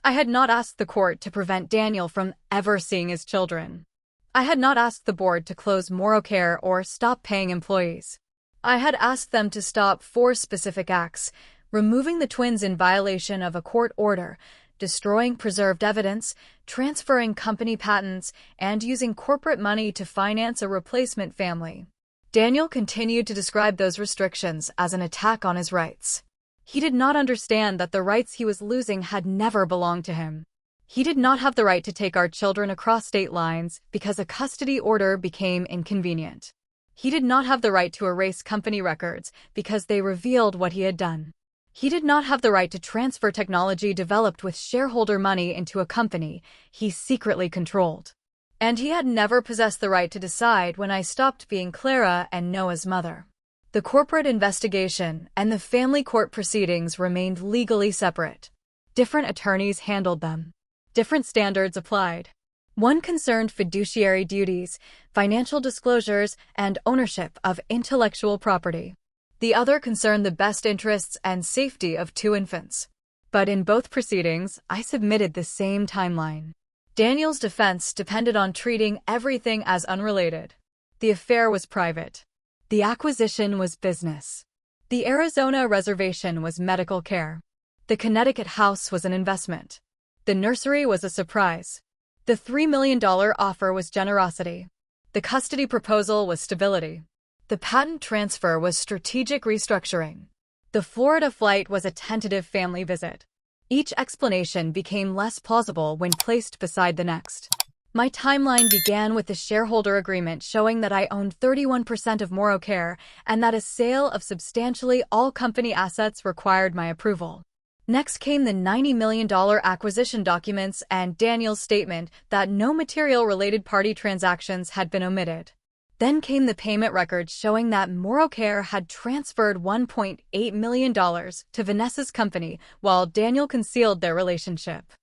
I had not asked the court to prevent Daniel from ever seeing his children. I had not asked the board to close MoroCare or stop paying employees. I had asked them to stop 4 specific acts: removing the twins in violation of a court order, destroying preserved evidence, transferring company patents, and using corporate money to finance a replacement family. Daniel continued to describe those restrictions as an attack on his rights. He did not understand that the rights he was losing had never belonged to him. He did not have the right to take our children across state lines because a custody order became inconvenient. He did not have the right to erase company records because they revealed what he had done. He did not have the right to transfer technology developed with shareholder money into a company he secretly controlled. And he had never possessed the right to decide when I stopped being Clara and Noah's mother. The corporate investigation and the family court proceedings remained legally separate. Different attorneys handled them. Different standards applied. One concerned fiduciary duties, financial disclosures, and ownership of intellectual property. The other concerned the best interests and safety of 2 infants. But in both proceedings, I submitted the same timeline. Daniel's defense depended on treating everything as unrelated. The affair was private. The acquisition was business. The Arizona reservation was medical care. The Connecticut house was an investment. The nursery was a surprise. The $3 million offer was generosity. The custody proposal was stability. The patent transfer was strategic restructuring. The Florida flight was a tentative family visit. Each explanation became less plausible when placed beside the next. My timeline began with the shareholder agreement showing that I owned 31% of MoroCare and that a sale of substantially all company assets required my approval. Next came the $90 million acquisition documents and Daniel's statement that no material-related party transactions had been omitted. Then came the payment records showing that MoroCare had transferred $1.8 million to Vanessa's company while Daniel concealed their relationship.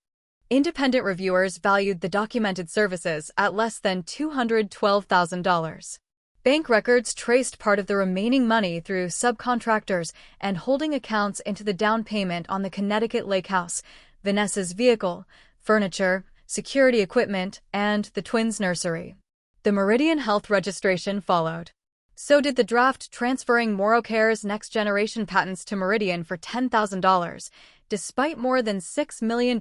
Independent reviewers valued the documented services at less than $212,000. Bank records traced part of the remaining money through subcontractors and holding accounts into the down payment on the Connecticut Lake House, Vanessa's vehicle, furniture, security equipment, and the twins' nursery. The Meridian Health registration followed. So did the draft transferring MoroCare's next-generation patents to Meridian for $10,000, despite more than $6 million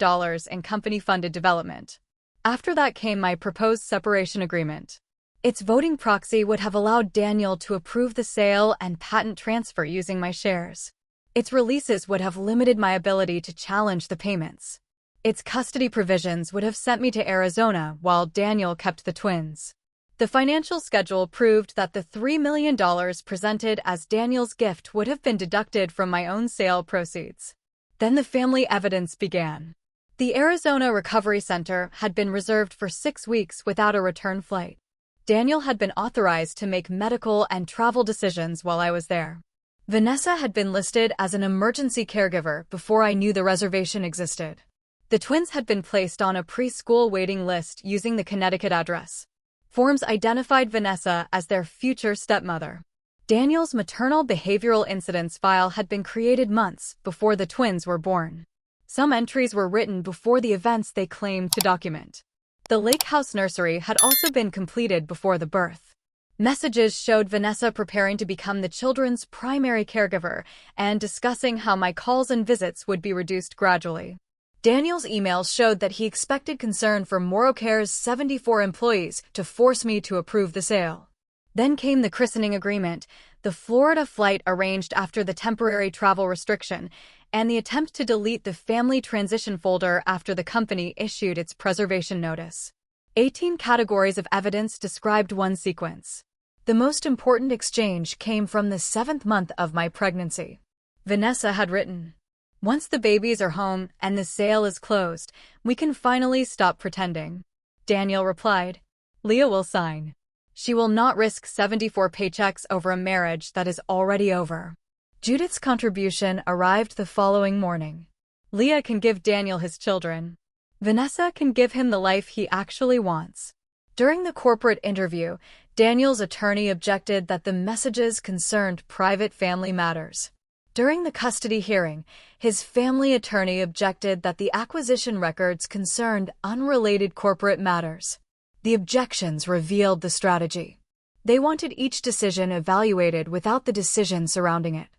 in company-funded development. After that came my proposed separation agreement. Its voting proxy would have allowed Daniel to approve the sale and patent transfer using my shares. Its releases would have limited my ability to challenge the payments. Its custody provisions would have sent me to Arizona while Daniel kept the twins. The financial schedule proved that the $3 million presented as Daniel's gift would have been deducted from my own sale proceeds. Then the family evidence began. The Arizona Recovery Center had been reserved for 6 weeks without a return flight. Daniel had been authorized to make medical and travel decisions while I was there. Vanessa had been listed as an emergency caregiver before I knew the reservation existed. The twins had been placed on a preschool waiting list using the Connecticut address. Forms identified Vanessa as their future stepmother. Daniel's maternal behavioral incidents file had been created months before the twins were born. Some entries were written before the events they claimed to document. The Lake House nursery had also been completed before the birth. Messages showed Vanessa preparing to become the children's primary caregiver and discussing how my calls and visits would be reduced gradually. Daniel's emails showed that he expected concern for MoroCare's 74 employees to force me to approve the sale. Then came the christening agreement, the Florida flight arranged after the temporary travel restriction, and the attempt to delete the family transition folder after the company issued its preservation notice. 18 categories of evidence described one sequence. The most important exchange came from the 7th month of my pregnancy. Vanessa had written, "Once the babies are home and the sale is closed, we can finally stop pretending." Daniel replied, "Leah will sign. She will not risk 74 paychecks over a marriage that is already over." Judith's contribution arrived the following morning. "Leah can give Daniel his children. Vanessa can give him the life he actually wants." During the corporate interview, Daniel's attorney objected that the messages concerned private family matters. During the custody hearing, his family attorney objected that the acquisition records concerned unrelated corporate matters. The objections revealed the strategy. They wanted each decision evaluated without the decision surrounding it.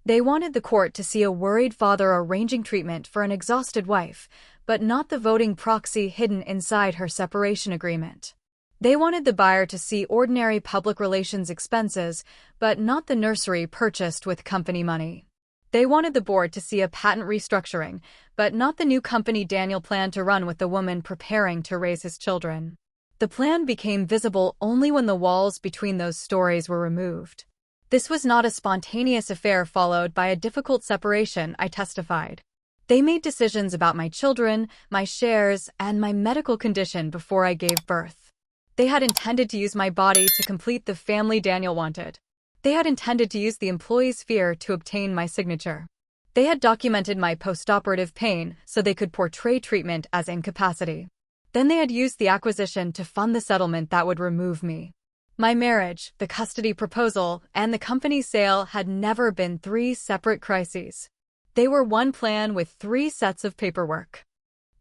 They wanted the court to see a worried father arranging treatment for an exhausted wife, but not the voting proxy hidden inside her separation agreement. They wanted the buyer to see ordinary public relations expenses, but not the nursery purchased with company money. They wanted the board to see a patent restructuring, but not the new company Daniel planned to run with the woman preparing to raise his children. The plan became visible only when the walls between those stories were removed. This was not a spontaneous affair followed by a difficult separation, I testified. They made decisions about my children, my shares, and my medical condition before I gave birth. They had intended to use my body to complete the family Daniel wanted. They had intended to use the employee's fear to obtain my signature. They had documented my postoperative pain so they could portray treatment as incapacity. Then they had used the acquisition to fund the settlement that would remove me. My marriage, the custody proposal, and the company sale had never been 3 separate crises. They were one plan with 3 sets of paperwork.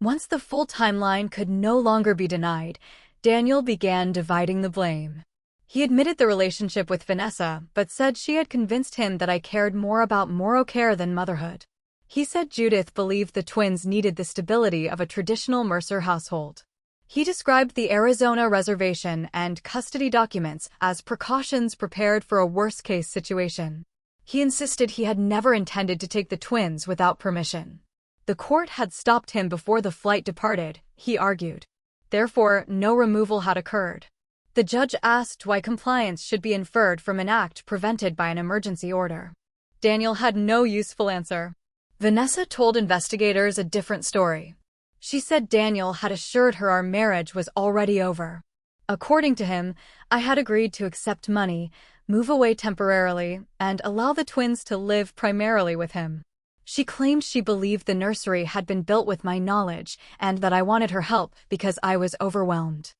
Once the full timeline could no longer be denied, Daniel began dividing the blame. He admitted the relationship with Vanessa, but said she had convinced him that I cared more about MoroCare than motherhood. He said Judith believed the twins needed the stability of a traditional Mercer household. He described the Arizona reservation and custody documents as precautions prepared for a worst-case situation. He insisted he had never intended to take the twins without permission. The court had stopped him before the flight departed, he argued. Therefore, no removal had occurred. The judge asked why compliance should be inferred from an act prevented by an emergency order. Daniel had no useful answer. Vanessa told investigators a different story. She said Daniel had assured her our marriage was already over. According to him, I had agreed to accept money, move away temporarily, and allow the twins to live primarily with him. She claimed she believed the nursery had been built with my knowledge and that I wanted her help because I was overwhelmed.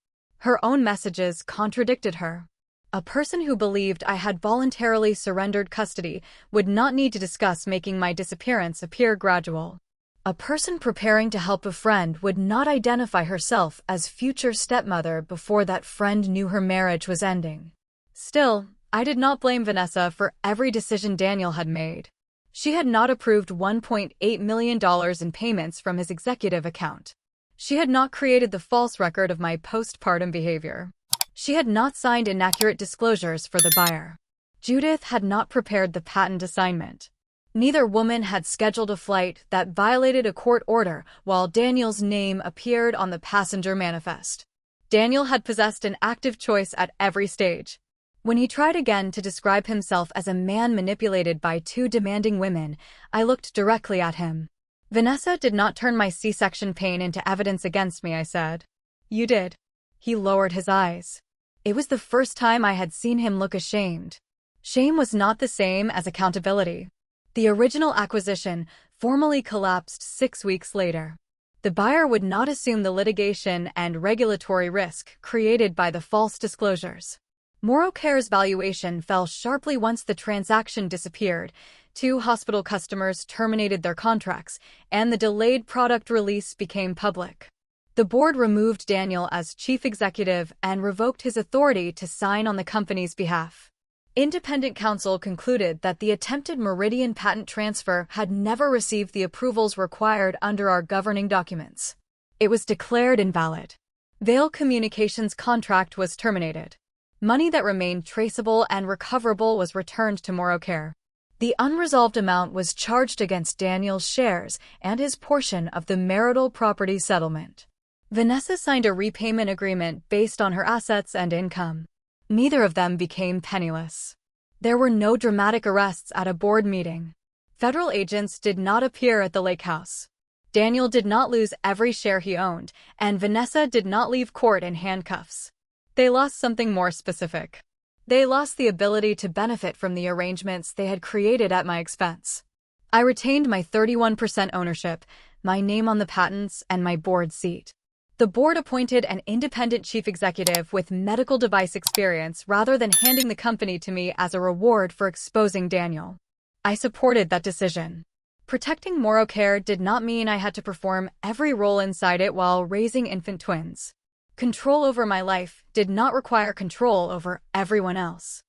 Her own messages contradicted her. A person who believed I had voluntarily surrendered custody would not need to discuss making my disappearance appear gradual. A person preparing to help a friend would not identify herself as future stepmother before that friend knew her marriage was ending. Still, I did not blame Vanessa for every decision Daniel had made. She had not approved $1.8 million in payments from his executive account. She had not created the false record of my postpartum behavior. She had not signed inaccurate disclosures for the buyer. Judith had not prepared the patent assignment. Neither woman had scheduled a flight that violated a court order while Daniel's name appeared on the passenger manifest. Daniel had possessed an active choice at every stage. When he tried again to describe himself as a man manipulated by two demanding women, I looked directly at him. Vanessa did not turn my C-section pain into evidence against me, I said. You did. He lowered his eyes. It was the first time I had seen him look ashamed. Shame was not the same as accountability. The original acquisition formally collapsed 6 weeks later. The buyer would not assume the litigation and regulatory risk created by the false disclosures. MoroCare's valuation fell sharply once the transaction disappeared, 2 hospital customers terminated their contracts, and the delayed product release became public. The board removed Daniel as chief executive and revoked his authority to sign on the company's behalf. Independent counsel concluded that the attempted Meridian patent transfer had never received the approvals required under our governing documents. It was declared invalid. Vail Communications' contract was terminated. Money that remained traceable and recoverable was returned to MoroCare. The unresolved amount was charged against Daniel's shares and his portion of the marital property settlement. Vanessa signed a repayment agreement based on her assets and income. Neither of them became penniless. There were no dramatic arrests at a board meeting. Federal agents did not appear at the lake house. Daniel did not lose every share he owned, and Vanessa did not leave court in handcuffs. They lost something more specific. They lost the ability to benefit from the arrangements they had created at my expense. I retained my 31% ownership, my name on the patents, and my board seat. The board appointed an independent chief executive with medical device experience rather than handing the company to me as a reward for exposing Daniel. I supported that decision. Protecting MoroCare did not mean I had to perform every role inside it while raising infant twins. Control over my life did not require control over everyone else.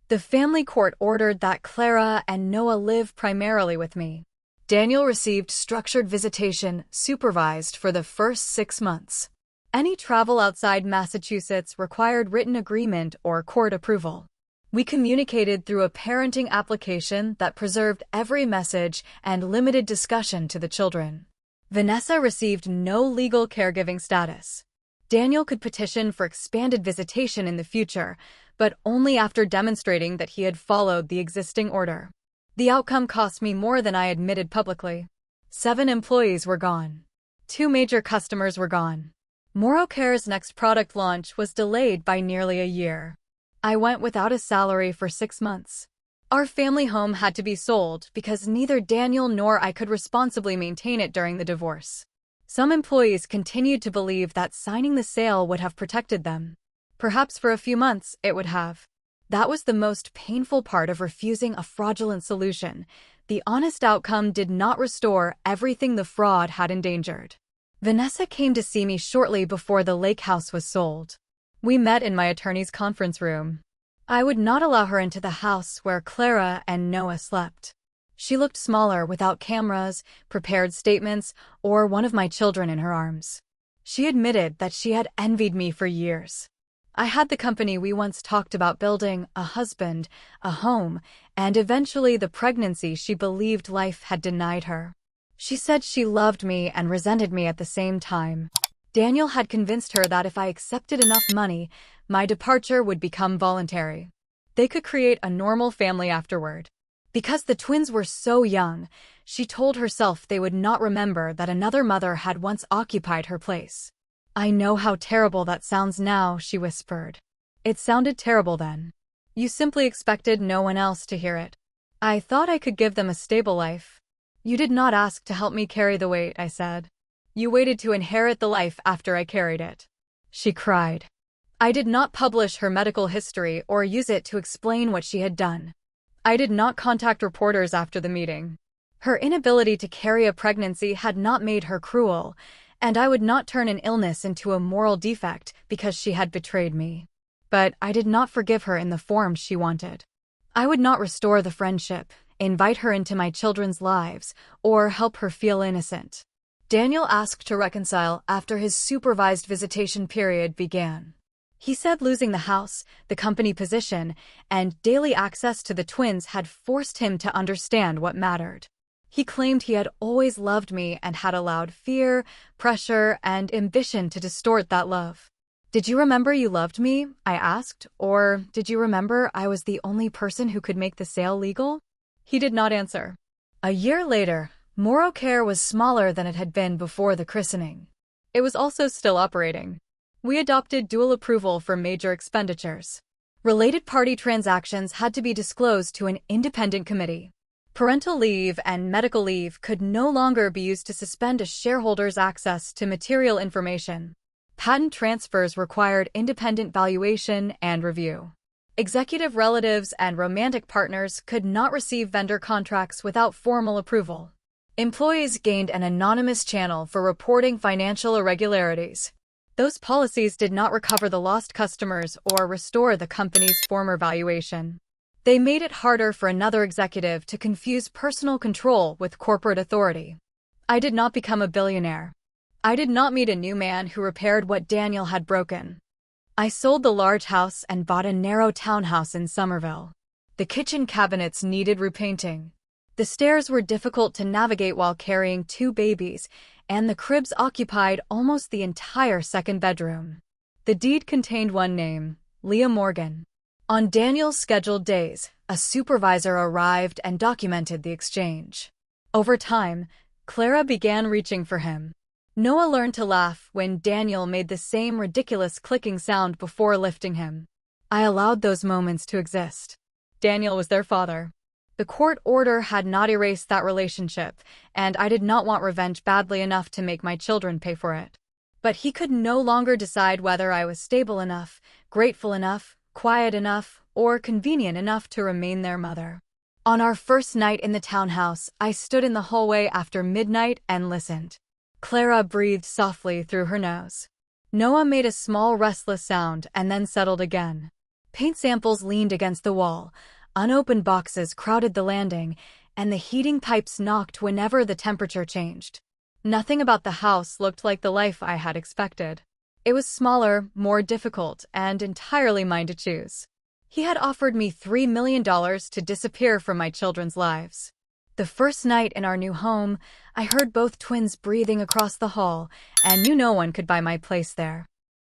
The family court ordered that Clara and Noah live primarily with me. Daniel received structured visitation supervised for the first 6 months. Any travel outside Massachusetts required written agreement or court approval. We communicated through a parenting application that preserved every message and limited discussion to the children. Vanessa received no legal caregiving status. Daniel could petition for expanded visitation in the future, but only after demonstrating that he had followed the existing order. The outcome cost me more than I admitted publicly. 7 employees were gone. 2 major customers were gone. MoroCare's next product launch was delayed by nearly a year. I went without a salary for 6 months. Our family home had to be sold because neither Daniel nor I could responsibly maintain it during the divorce. Some employees continued to believe that signing the sale would have protected them. Perhaps for a few months it would have. That was the most painful part of refusing a fraudulent solution. The honest outcome did not restore everything the fraud had endangered. Vanessa came to see me shortly before the lake house was sold. We met in my attorney's conference room. I would not allow her into the house where Clara and Noah slept. She looked smaller without cameras, prepared statements, or one of my children in her arms. She admitted that she had envied me for years. I had the company we once talked about building, a husband, a home, and eventually the pregnancy she believed life had denied her. She said she loved me and resented me at the same time. Daniel had convinced her that if I accepted enough money, my departure would become voluntary. They could create a normal family afterward. Because the twins were so young, she told herself they would not remember that another mother had once occupied her place. I know how terrible that sounds now, she whispered. It sounded terrible then. You simply expected no one else to hear it. I thought I could give them a stable life. You did not ask to help me carry the weight, I said. You waited to inherit the life after I carried it. She cried. I did not publish her medical history or use it to explain what she had done. I did not contact reporters after the meeting. Her inability to carry a pregnancy had not made her cruel, and I would not turn an illness into a moral defect because she had betrayed me. But I did not forgive her in the form she wanted. I would not restore the friendship, invite her into my children's lives, or help her feel innocent. Daniel asked to reconcile after his supervised visitation period began. He said losing the house, the company position, and daily access to the twins had forced him to understand what mattered. He claimed he had always loved me and had allowed fear, pressure, and ambition to distort that love. "Did you remember you loved me?" I asked. "Or did you remember I was the only person who could make the sale legal?" He did not answer. A year later, Moro Care was smaller than it had been before the christening. It was also still operating. We adopted dual approval for major expenditures. Related party transactions had to be disclosed to an independent committee. Parental leave and medical leave could no longer be used to suspend a shareholder's access to material information. Patent transfers required independent valuation and review. Executive relatives and romantic partners could not receive vendor contracts without formal approval. Employees gained an anonymous channel for reporting financial irregularities. Those policies did not recover the lost customers or restore the company's former valuation. They made it harder for another executive to confuse personal control with corporate authority. I did not become a billionaire. I did not meet a new man who repaired what Daniel had broken. I sold the large house and bought a narrow townhouse in Somerville. The kitchen cabinets needed repainting. The stairs were difficult to navigate while carrying two babies, and the cribs occupied almost the entire second bedroom. The deed contained one name, Leah Morgan. On Daniel's scheduled days, a supervisor arrived and documented the exchange. Over time, Clara began reaching for him. Noah learned to laugh when Daniel made the same ridiculous clicking sound before lifting him. I allowed those moments to exist. Daniel was their father. The court order had not erased that relationship, and I did not want revenge badly enough to make my children pay for it. But he could no longer decide whether I was stable enough, grateful enough, quiet enough, or convenient enough to remain their mother. On our first night in the townhouse, I stood in the hallway after midnight and listened. Clara breathed softly through her nose. Noah made a small restless sound and then settled again. Paint samples leaned against the wall. Unopened boxes crowded the landing, and the heating pipes knocked whenever the temperature changed. Nothing about the house looked like the life I had expected. It was smaller, more difficult, and entirely mine to choose. He had offered me $3 million to disappear from my children's lives. The first night in our new home, I heard both twins breathing across the hall and knew no one could buy my place there.